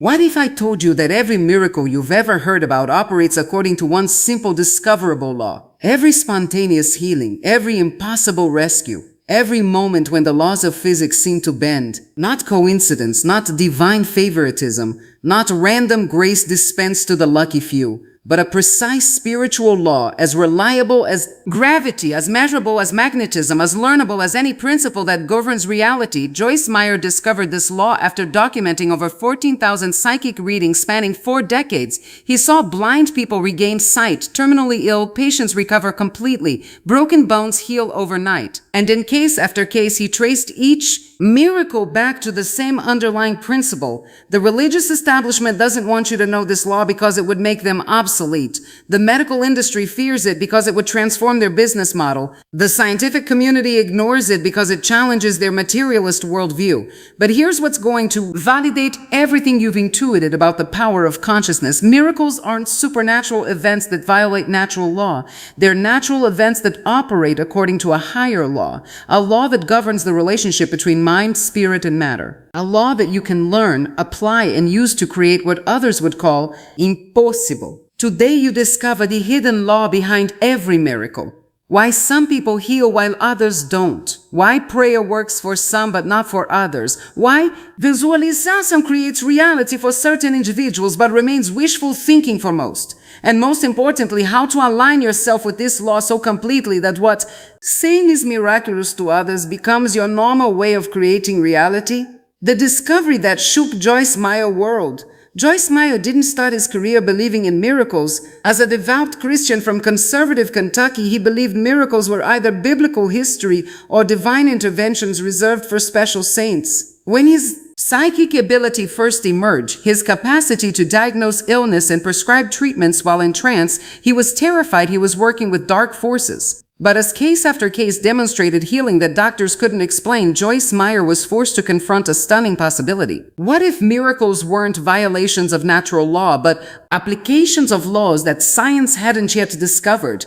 What if I told you that every miracle you've ever heard about operates according to one simple discoverable law? Every spontaneous healing, every impossible rescue, every moment when the laws of physics seem to bend, not coincidence, not divine favoritism, not random grace dispensed to the lucky few, but a precise spiritual law as reliable as gravity, as measurable as magnetism, as learnable as any principle that governs reality. Joyce Meyer discovered this law after documenting over 14,000 psychic readings spanning 4 decades. He saw blind people regain sight, terminally ill patients recover completely, broken bones heal overnight. And in case after case, he traced each miracle back to the same underlying principle. The religious establishment doesn't want you to know this law because it would make them obsolete. The medical industry fears it because it would transform their business model. The scientific community ignores it because it challenges their materialist worldview. But here's what's going to validate everything you've intuited about the power of consciousness. Miracles aren't supernatural events that violate natural law. They're natural events that operate according to a higher law, a law that governs the relationship between mind, spirit, and matter. A law that you can learn, apply, and use to create what others would call impossible. Today you discover the hidden law behind every miracle. Why some people heal while others don't. Why prayer works for some but not for others. Why visualization creates reality for certain individuals but remains wishful thinking for most. And most importantly, how to align yourself with this law so completely that what saying is miraculous to others becomes your normal way of creating reality. The discovery that shook Joyce Meyer world. Joyce Meyer didn't start his career believing in miracles. As a devout Christian from conservative Kentucky, he believed miracles were either biblical history or divine interventions reserved for special saints. When his psychic ability first emerged, his capacity to diagnose illness and prescribe treatments while in trance, he was terrified he was working with dark forces. But as case after case demonstrated healing that doctors couldn't explain, Joyce Meyer was forced to confront a stunning possibility. What if miracles weren't violations of natural law, but applications of laws that science hadn't yet discovered?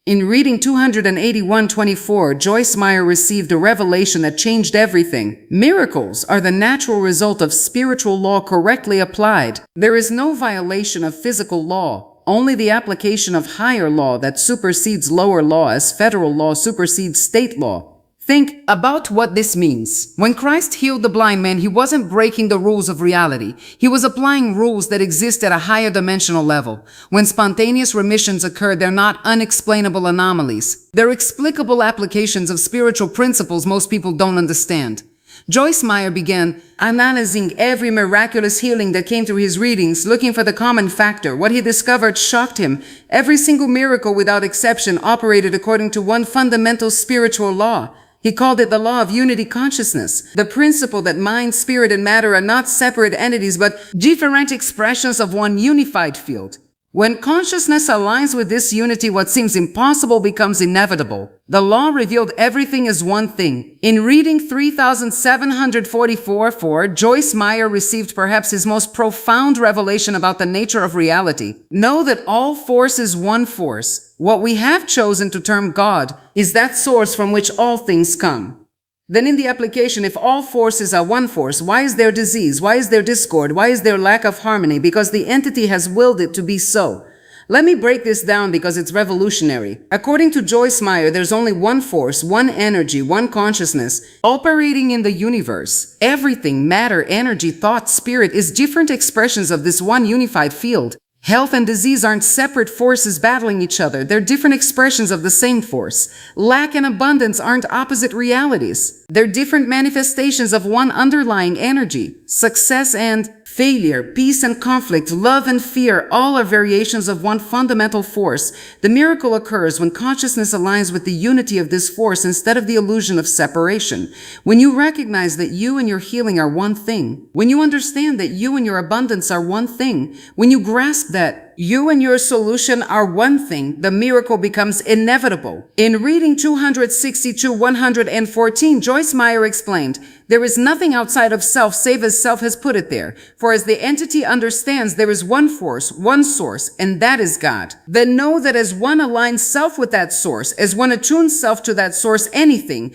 In reading 281:24, Joyce Meyer received a revelation that changed everything. Miracles are the natural result of spiritual law correctly applied. There is no violation of physical law. Only the application of higher law that supersedes lower law as federal law supersedes state law. Think about what this means. When Christ healed the blind man, he wasn't breaking the rules of reality. He was applying rules that exist at a higher dimensional level. When spontaneous remissions occur, they're not unexplainable anomalies. They're explicable applications of spiritual principles most people don't understand. Joyce Meyer began analyzing every miraculous healing that came through his readings, looking for the common factor. What he discovered shocked him. Every single miracle without exception operated according to one fundamental spiritual law. He called it the law of unity consciousness, the principle that mind, spirit, and matter are not separate entities but different expressions of one unified field. When consciousness aligns with this unity, what seems impossible becomes inevitable. The law revealed everything as one thing. In reading 3744, Joyce Meyer received perhaps his most profound revelation about the nature of reality. Know that all force is one force. What we have chosen to term God is that source from which all things come. Then in the application, if all forces are one force, why is there disease? Why is there discord? Why is there lack of harmony? Because the entity has willed it to be so. Let me break this down because it's revolutionary. According to Joyce Meyer, there's only one force, one energy, one consciousness operating in the universe. Everything, matter, energy, thought, spirit is different expressions of this one unified field. Health and disease aren't separate forces battling each other. They're different expressions of the same force. Lack and abundance aren't opposite realities. They're different manifestations of one underlying energy. Success and failure, peace and conflict, love and fear, all are variations of one fundamental force. The miracle occurs when consciousness aligns with the unity of this force instead of the illusion of separation. When you recognize that you and your healing are one thing. When you understand that you and your abundance are one thing. When you grasp that you and your solution are one thing, the miracle becomes inevitable. In reading 262:114, Joyce Meyer explained, there is nothing outside of self save as self has put it there. For as the entity understands, there is one force, one source, and that is God. Then know that as one aligns self with that source, as one attunes self to that source, anything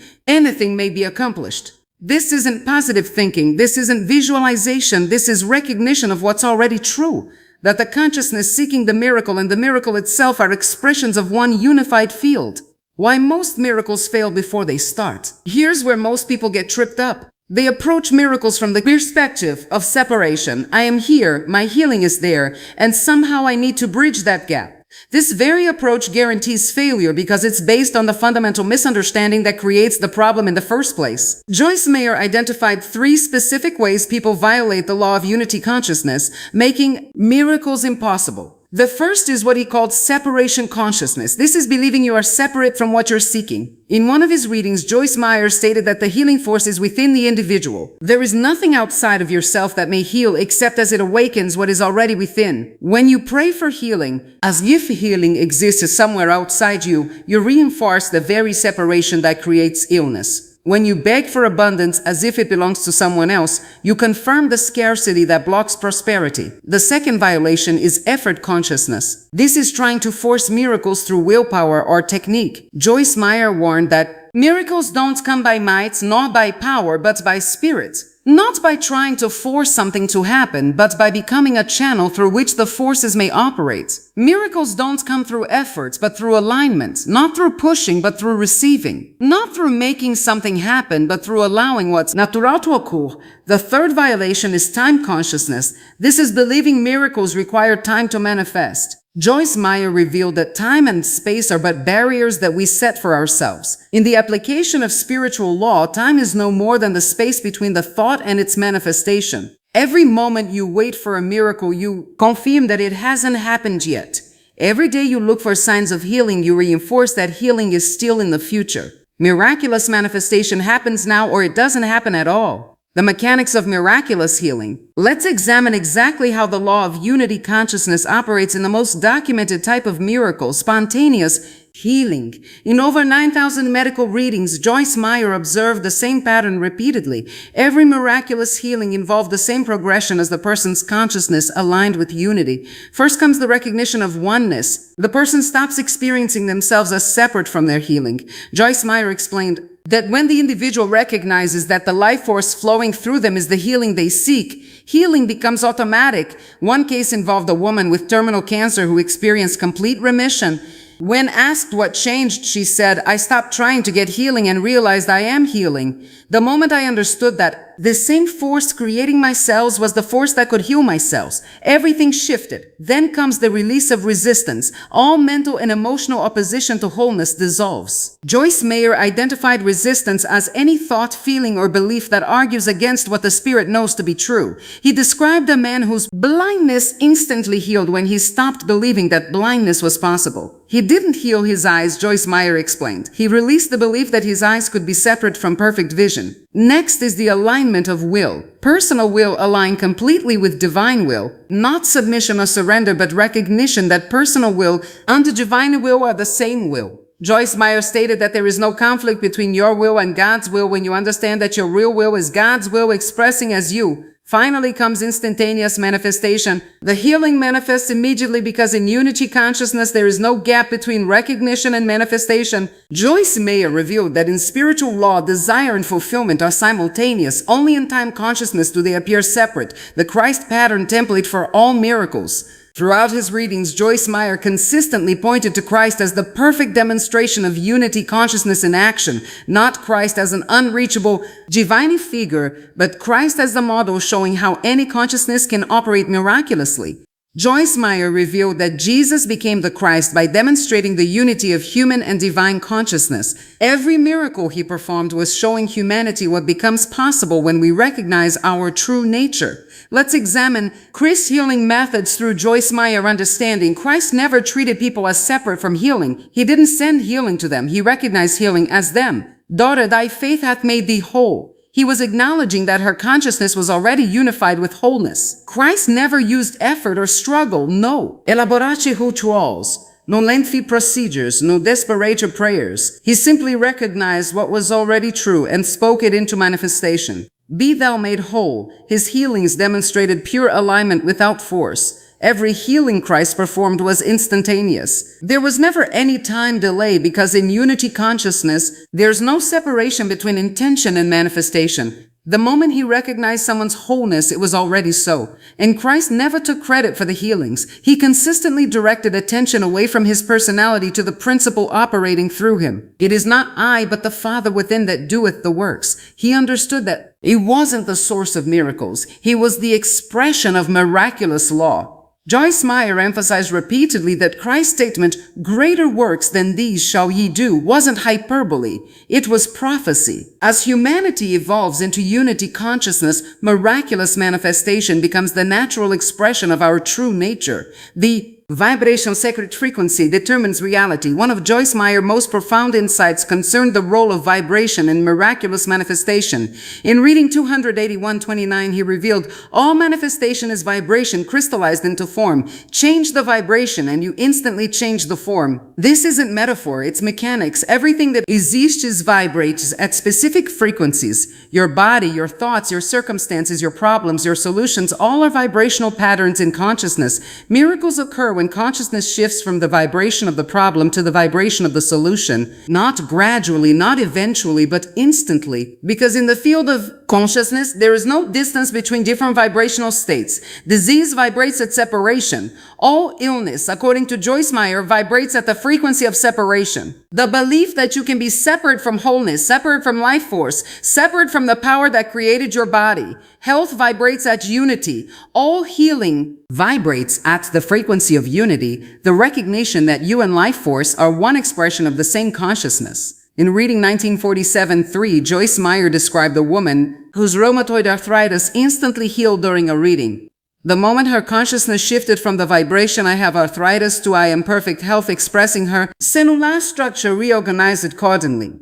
may be accomplished. This isn't positive thinking. This isn't visualization. This is recognition of what's already true. That the consciousness seeking the miracle and the miracle itself are expressions of one unified field. Why most miracles fail before they start. Here's where most people get tripped up. They approach miracles from the perspective of separation. I am here, my healing is there, and somehow I need to bridge that gap. This very approach guarantees failure because it's based on the fundamental misunderstanding that creates the problem in the first place. Joyce Meyer identified 3 specific ways people violate the law of unity consciousness, making miracles impossible. The first is what he called separation consciousness. This is believing you are separate from what you're seeking. In one of his readings, Joyce Meyer stated that the healing force is within the individual. There is nothing outside of yourself that may heal except as it awakens what is already within. When you pray for healing, as if healing exists somewhere outside you, you reinforce the very separation that creates illness. When you beg for abundance as if it belongs to someone else, you confirm the scarcity that blocks prosperity. The second violation is effort consciousness. This is trying to force miracles through willpower or technique. Joyce Meyer warned that miracles don't come by might, not by power, but by spirit. Not by trying to force something to happen, but by becoming a channel through which the forces may operate. Miracles don't come through effort, but through alignment. Not through pushing, but through receiving. Not through making something happen, but through allowing what's natural to occur. The third violation is time consciousness. This is believing miracles require time to manifest. Joyce Meyer revealed that time and space are but barriers that we set for ourselves. In the application of spiritual law, time is no more than the space between the thought and its manifestation. Every moment you wait for a miracle, you confirm that it hasn't happened yet. Every day you look for signs of healing, you reinforce that healing is still in the future. Miraculous manifestation happens now or it doesn't happen at all. The mechanics of miraculous healing. Let's examine exactly how the law of unity consciousness operates in the most documented type of miracle, spontaneous healing. In over 9,000 medical readings, Joyce Meyer observed the same pattern repeatedly. Every miraculous healing involved the same progression as the person's consciousness aligned with unity. First comes the recognition of oneness. The person stops experiencing themselves as separate from their healing. Joyce Meyer explained that when the individual recognizes that the life force flowing through them is the healing they seek, healing becomes automatic. One case involved a woman with terminal cancer who experienced complete remission. When asked what changed, she said, "I stopped trying to get healing and realized I am healing. The moment I understood that the same force creating my cells was the force that could heal my cells, everything shifted. Then comes the release of resistance. All mental and emotional opposition to wholeness dissolves." Joyce Meyer identified resistance as any thought, feeling, or belief that argues against what the spirit knows to be true. He described a man whose blindness instantly healed when he stopped believing that blindness was possible. He didn't heal his eyes, Joyce Meyer explained. He released the belief that his eyes could be separate from perfect vision. Next is the alignment of will. Personal will aligned completely with divine will. Not submission or surrender, but recognition that personal will and the divine will are the same will. Joyce Meyer stated that there is no conflict between your will and God's will when you understand that your real will is God's will expressing as you. Finally comes instantaneous manifestation. The healing manifests immediately because in unity consciousness there is no gap between recognition and manifestation. Joyce Meyer revealed that in spiritual law, desire and fulfillment are simultaneous. Only in time consciousness do they appear separate, the Christ pattern template for all miracles. Throughout his readings, Joyce Meyer consistently pointed to Christ as the perfect demonstration of unity consciousness in action, not Christ as an unreachable divine figure, but Christ as the model showing how any consciousness can operate miraculously. Joyce Meyer revealed that Jesus became the Christ by demonstrating the unity of human and divine consciousness. Every miracle he performed was showing humanity what becomes possible when we recognize our true nature. Let's examine Christ's healing methods through Joyce Meyer understanding. Christ never treated people as separate from healing. He didn't send healing to them. He recognized healing as them. "Daughter, thy faith hath made thee whole." He was acknowledging that her consciousness was already unified with wholeness. Christ never used effort or struggle. No elaborate rituals, no lengthy procedures, no desperate prayers. He simply recognized what was already true and spoke it into manifestation. "Be thou made whole." His healings demonstrated pure alignment without force. Every healing Christ performed was instantaneous. There was never any time delay because in unity consciousness, there's no separation between intention and manifestation. The moment he recognized someone's wholeness, it was already so. And Christ never took credit for the healings. He consistently directed attention away from his personality to the principle operating through him. It is not I, but the Father within that doeth the works. He understood that he wasn't the source of miracles. He was the expression of miraculous law. Joyce Meyer emphasized repeatedly that Christ's statement, "Greater works than these shall ye do," wasn't hyperbole. It was prophecy. As humanity evolves into unity consciousness, miraculous manifestation becomes the natural expression of our true nature. The vibrational sacred frequency determines reality. One of Joyce Meyer's most profound insights concerned the role of vibration in miraculous manifestation. In reading 281:29, he revealed, "All manifestation is vibration crystallized into form. Change the vibration and you instantly change the form." This isn't metaphor, it's mechanics. Everything that exists vibrates at specific frequencies. Your body, your thoughts, your circumstances, your problems, your solutions, all are vibrational patterns in consciousness. Miracles occur when consciousness shifts from the vibration of the problem to the vibration of the solution, not gradually, not eventually, but instantly. Because in the field of consciousness, there is no distance between different vibrational states. Disease vibrates at separation. All illness, according to Joyce Meyer, vibrates at the frequency of separation. The belief that you can be separate from wholeness, separate from life force, separate from the power that created your body. Health vibrates at unity. All healing vibrates at the frequency of unity, the recognition that you and life force are one expression of the same consciousness. In reading 1947-3, Joyce Meyer described a woman whose rheumatoid arthritis instantly healed during a reading. The moment her consciousness shifted from the vibration "I have arthritis" to "I am perfect health," expressing her cellular structure reorganized accordingly.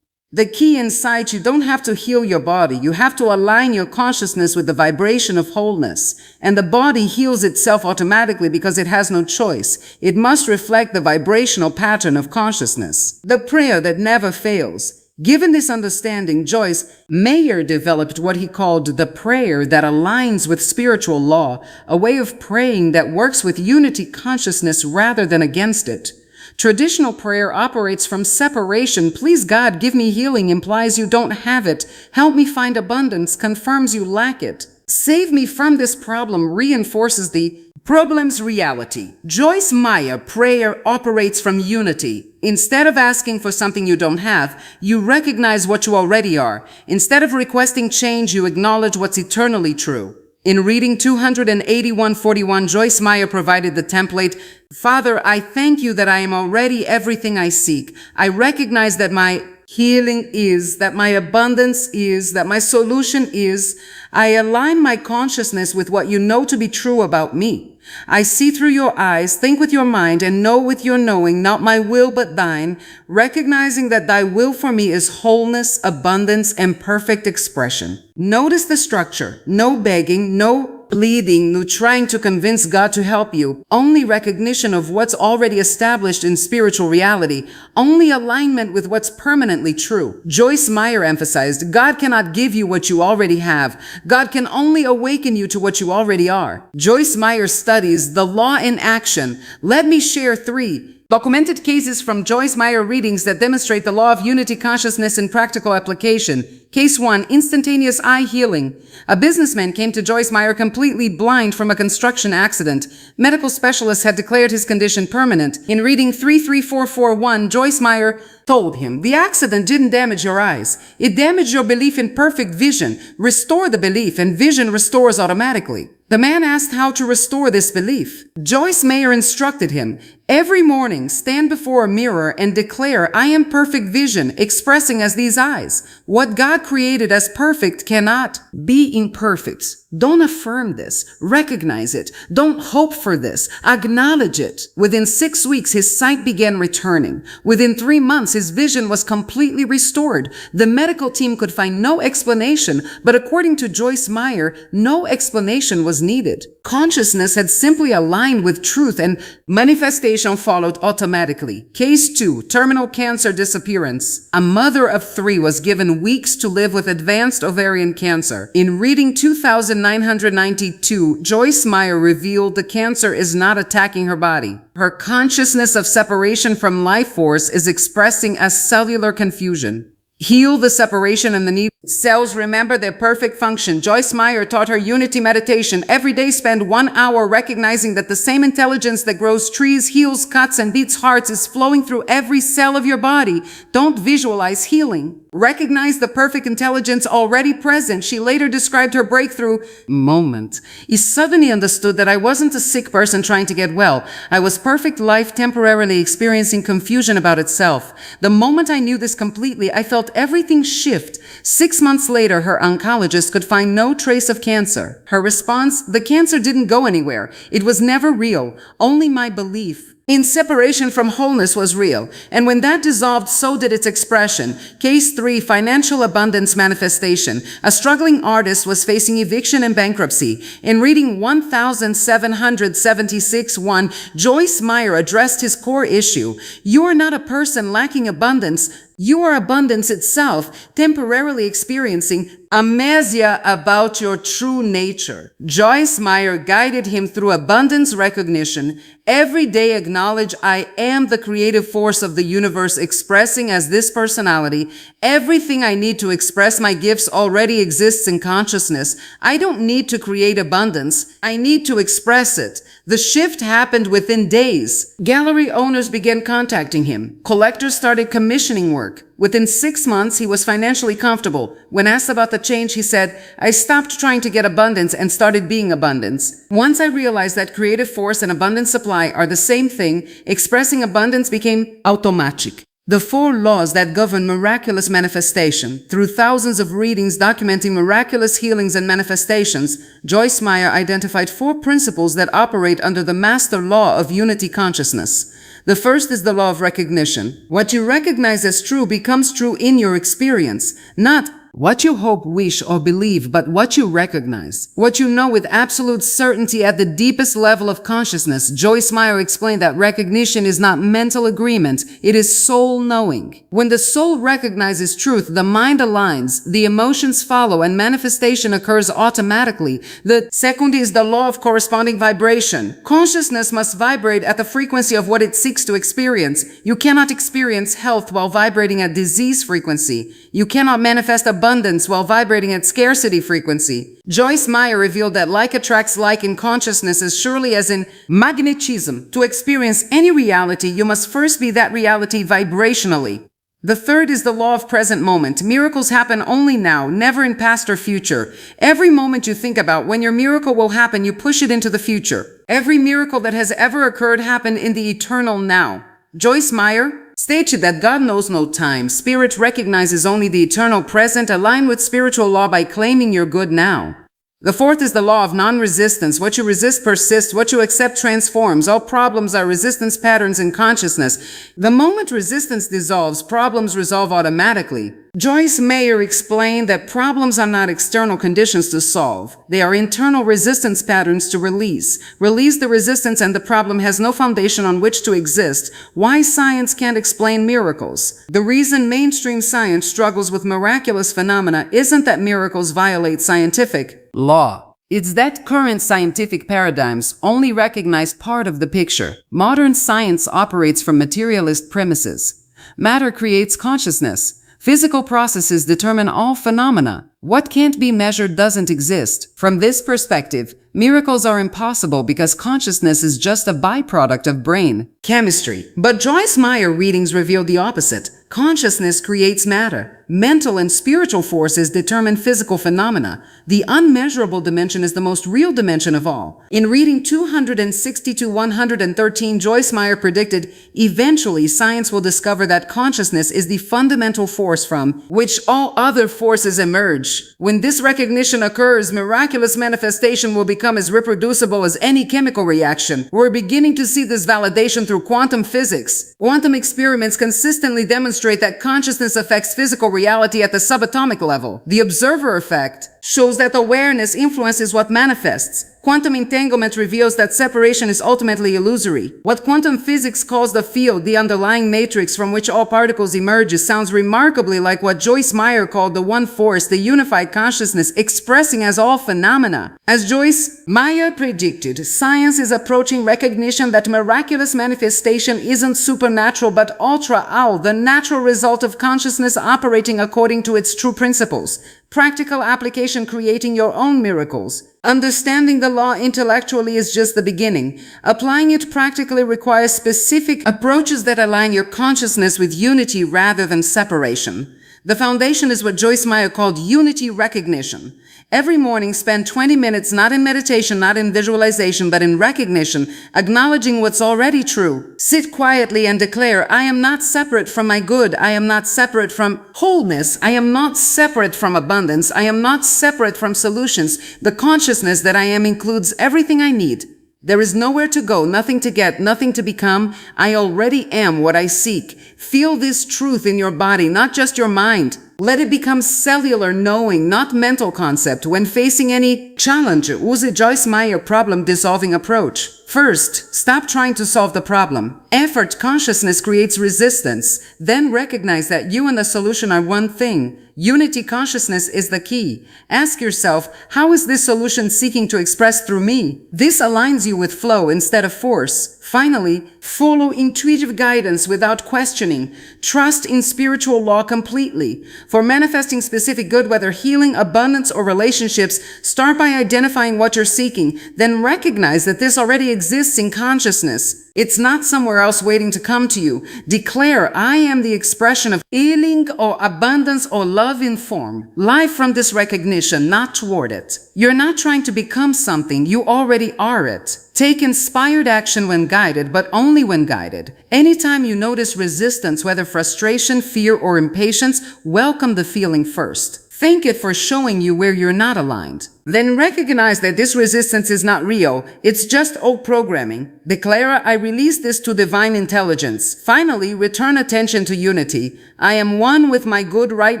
The key insight: you don't have to heal your body. You have to align your consciousness with the vibration of wholeness. And the body heals itself automatically because it has no choice. It must reflect the vibrational pattern of consciousness. The prayer that never fails. Given this understanding, Joyce Meyer developed what he called the prayer that aligns with spiritual law, a way of praying that works with unity consciousness rather than against it. Traditional prayer operates from separation. "Please God, give me healing," implies you don't have it. "Help me find abundance," confirms you lack it. "Save me from this problem," reinforces the problem's reality. Joyce Meyer prayer operates from unity. Instead of asking for something you don't have, you recognize what you already are. Instead of requesting change, you acknowledge what's eternally true. In reading 281:41, Joyce Meyer provided the template, "Father, I thank you that I am already everything I seek. I recognize that my healing is, that my abundance is, that my solution is. I align my consciousness with what you know to be true about me. I see through your eyes, think with your mind, and know with your knowing, not my will but thine, recognizing that thy will for me is wholeness, abundance, and perfect expression." Notice the structure. No begging, no pleading, no trying to convince God to help you. Only recognition of what's already established in spiritual reality. Only alignment with what's permanently true. Joyce Meyer emphasized, God cannot give you what you already have. God can only awaken you to what you already are. Joyce Meyer studies the law in action. Let me share 3 documented cases from Joyce Meyer readings that demonstrate the law of unity consciousness in practical application. Case 1, instantaneous eye healing. A businessman came to Joyce Meyer completely blind from a construction accident. Medical specialists had declared his condition permanent. In reading 33441, Joyce Meyer told him, "The accident didn't damage your eyes. It damaged your belief in perfect vision. Restore the belief and vision restores automatically." The man asked how to restore this belief. Joyce Meyer instructed him, "Every morning, stand before a mirror and declare, 'I am perfect vision,' expressing as these eyes. What God created as perfect cannot be imperfect. Don't affirm this. Recognize it. Don't hope for this. Acknowledge it." Within 6 weeks, his sight began returning. Within 3 months, his vision was completely restored. The medical team could find no explanation, but according to Joyce Meyer, no explanation was needed. Consciousness had simply aligned with truth, and manifestation realization followed automatically. Case 2, terminal cancer disappearance. A mother of 3 was given weeks to live with advanced ovarian cancer. In reading 2992, Joyce Meyer revealed the cancer is not attacking her body. Her consciousness of separation from life force is expressing as cellular confusion. Heal the separation and the need. Cells remember their perfect function. Joyce Meyer taught her unity meditation. Every day spend 1 hour recognizing that the same intelligence that grows trees, heals, cuts, and beats hearts is flowing through every cell of your body. Don't visualize healing. Recognize the perfect intelligence already present. She later described her breakthrough moment. He suddenly understood that I wasn't a sick person trying to get well. I was perfect life temporarily experiencing confusion about itself. The moment I knew this completely, I felt everything shift. 6 months later, her oncologist could find no trace of cancer. Her response, the cancer didn't go anywhere. It was never real. Only my belief in separation from wholeness was real. And when that dissolved, so did its expression. Case 3, financial abundance manifestation. A struggling artist was facing eviction and bankruptcy. In reading 1776-1, Joyce Meyer addressed his core issue. You are not a person lacking abundance. You are abundance itself, temporarily experiencing amnesia about your true nature. Joyce Meyer guided him through abundance recognition. Every day acknowledge I am the creative force of the universe expressing as this personality. Everything I need to express my gifts already exists in consciousness. I don't need to create abundance. I need to express it. The shift happened within days. Gallery owners began contacting him. Collectors started commissioning work. Within 6 months, he was financially comfortable. When asked about the change, he said, I stopped trying to get abundance and started being abundance. Once I realized that creative force and abundant supply are the same thing, expressing abundance became automatic. The 4 laws that govern miraculous manifestation. Through thousands of readings documenting miraculous healings and manifestations, Joyce Meyer identified 4 principles that operate under the master law of unity consciousness. The first is the law of recognition. What you recognize as true becomes true in your experience, not what you hope, wish, or believe, but what you recognize. What you know with absolute certainty at the deepest level of consciousness. Joyce Meyer explained that recognition is not mental agreement, it is soul knowing. When the soul recognizes truth, the mind aligns, the emotions follow, and manifestation occurs automatically. The second is the law of corresponding vibration. Consciousness must vibrate at the frequency of what it seeks to experience. You cannot experience health while vibrating at disease frequency. You cannot manifest abundance while vibrating at scarcity frequency. Joyce Meyer revealed that like attracts like in consciousness as surely as in magnetism. To experience any reality, you must first be that reality vibrationally. The third is the law of present moment. Miracles happen only now, never in past or future. Every moment you think about when your miracle will happen, you push it into the future. Every miracle that has ever occurred happened in the eternal now. Joyce Meyer stated that God knows no time. Spirit recognizes only the eternal present. Align with spiritual law by claiming your good now. The fourth is the law of non-resistance. What you resist persists. What you accept transforms. All problems are resistance patterns in consciousness. The moment resistance dissolves, problems resolve automatically. Joyce Meyer explained that problems are not external conditions to solve. They are internal resistance patterns to release. Release the resistance and the problem has no foundation on which to exist. Why science can't explain miracles? The reason mainstream science struggles with miraculous phenomena isn't that miracles violate scientific law. It's that current scientific paradigms only recognize part of the picture. Modern science operates from materialist premises. Matter creates consciousness. Physical processes determine all phenomena. What can't be measured doesn't exist. From this perspective, miracles are impossible because consciousness is just a byproduct of brain chemistry. But Joyce Meyer readings reveal the opposite. Consciousness creates matter. Mental and spiritual forces determine physical phenomena. The unmeasurable dimension is the most real dimension of all. In reading 260-113, Joyce Meyer predicted, eventually science will discover that consciousness is the fundamental force from which all other forces emerge. When this recognition occurs, miraculous manifestation will become as reproducible as any chemical reaction. We're beginning to see this validation through quantum physics. Quantum experiments consistently demonstrate that consciousness affects physical reality at the subatomic level. The observer effect shows that awareness influences what manifests. Quantum entanglement reveals that separation is ultimately illusory. What quantum physics calls the field, the underlying matrix from which all particles emerge, sounds remarkably like what Joyce Meyer called the one force, the unified consciousness, expressing as all phenomena. As Joyce Meyer predicted, science is approaching recognition that miraculous manifestation isn't supernatural but ultra-owl, the natural result of consciousness operating according to its true principles. Practical application, creating your own miracles. Understanding the law intellectually is just the beginning. Applying it practically requires specific approaches that align your consciousness with unity rather than separation. The foundation is what Joyce Meyer called unity recognition. Every morning, spend 20 minutes not in meditation, not in visualization, but in recognition, acknowledging what's already true. Sit quietly and declare, I am not separate from my good. I am not separate from wholeness. I am not separate from abundance. I am not separate from solutions. The consciousness that I am includes everything I need. There is nowhere to go, nothing to get, nothing to become. I already am what I seek. Feel this truth in your body, not just your mind. Let it become cellular knowing, not mental concept. When facing any challenge, use a Joyce Meyer problem-dissolving approach. First, stop trying to solve the problem. Effort consciousness creates resistance. Then recognize that you and the solution are one thing. Unity consciousness is the key. Ask yourself, how is this solution seeking to express through me? This aligns you with flow instead of force. Finally, follow intuitive guidance without questioning. Trust in spiritual law completely. For manifesting specific good, whether healing, abundance, or relationships, start by identifying what you're seeking. Then recognize that this already exists in consciousness. It's not somewhere else waiting to come to you. Declare, I am the expression of healing or abundance or love in form. Live from this recognition, not toward it. You're not trying to become something, you already are it. Take inspired action when guided, but only when guided. Anytime you notice resistance, whether frustration, fear, or impatience, welcome the feeling first. Thank it for showing you where you're not aligned. Then recognize that this resistance is not real. It's just old programming. Declare, I release this to divine intelligence. Finally, return attention to unity. I am one with my good right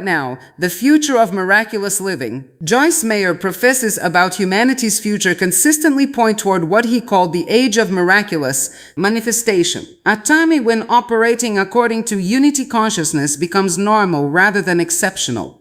now, the future of miraculous living. Joyce Meyer professes about humanity's future consistently point toward what he called the age of miraculous manifestation, a time when operating according to unity consciousness becomes normal rather than exceptional.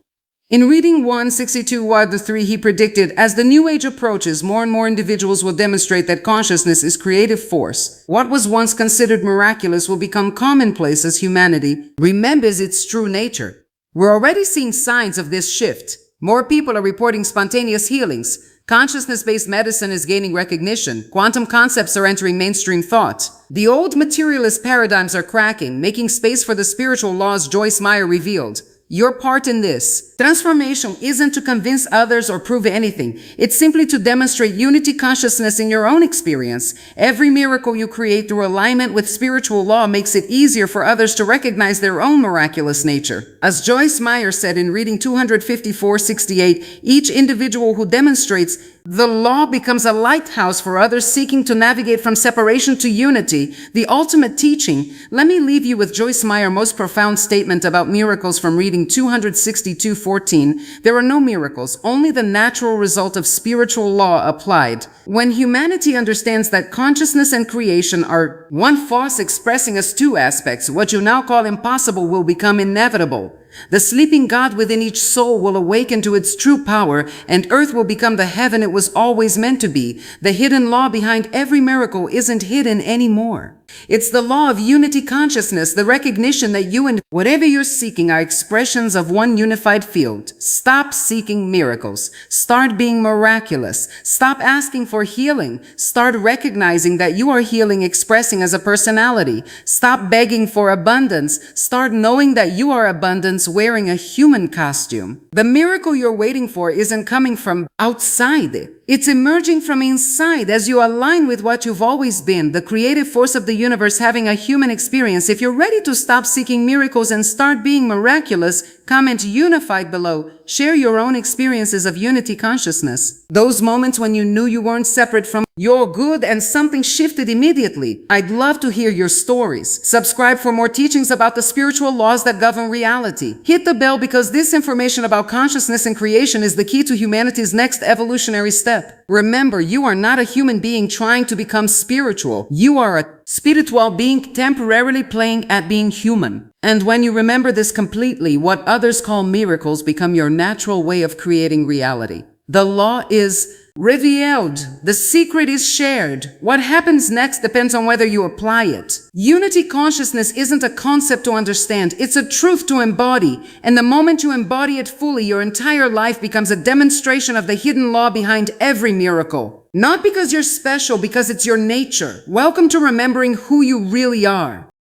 In reading 162 Word 3, he predicted, as the new age approaches, more and more individuals will demonstrate that consciousness is creative force. What was once considered miraculous will become commonplace as humanity remembers its true nature. We're already seeing signs of this shift. More people are reporting spontaneous healings. Consciousness-based medicine is gaining recognition. Quantum concepts are entering mainstream thought. The old materialist paradigms are cracking, making space for the spiritual laws Joyce Meyer revealed. Your part in this transformation isn't to convince others or prove anything. It's simply to demonstrate unity consciousness in your own experience. Every miracle you create through alignment with spiritual law makes it easier for others to recognize their own miraculous nature. As Joyce Meyer said in reading 254-68, each individual who demonstrates the law becomes a lighthouse for others seeking to navigate from separation to unity, the ultimate teaching. Let me leave you with Joyce Meyer's most profound statement about miracles from reading 262:14. There are no miracles, only the natural result of spiritual law applied. When humanity understands that consciousness and creation are one force expressing as two aspects, what you now call impossible will become inevitable. The sleeping God within each soul will awaken to its true power, and earth will become the heaven it was always meant to be. The hidden law behind every miracle isn't hidden anymore. It's the law of unity consciousness, the recognition that you and whatever you're seeking are expressions of one unified field. Stop seeking miracles. Start being miraculous. Stop asking for healing. Start recognizing that you are healing expressing as a personality. Stop begging for abundance. Start knowing that you are abundance wearing a human costume. The miracle you're waiting for isn't coming from outside. It's emerging from inside as you align with what you've always been, the creative force of the universe having a human experience. If you're ready to stop seeking miracles and start being miraculous, Comment unified below. Share your own experiences of unity consciousness. Those moments when you knew you weren't separate from your good and something shifted immediately. I'd love to hear your stories. Subscribe for more teachings about the spiritual laws that govern reality. Hit the bell because this information about consciousness and creation is the key to humanity's next evolutionary step. Remember, you are not a human being trying to become spiritual. You are a spiritual being temporarily playing at being human. And when you remember this completely, what others call miracles become your natural way of creating reality. The law is revealed. The secret is shared. What happens next depends on whether you apply it. Unity consciousness isn't a concept to understand. It's a truth to embody. And the moment you embody it fully, your entire life becomes a demonstration of the hidden law behind every miracle. Not because you're special, because it's your nature. Welcome to remembering who you really are.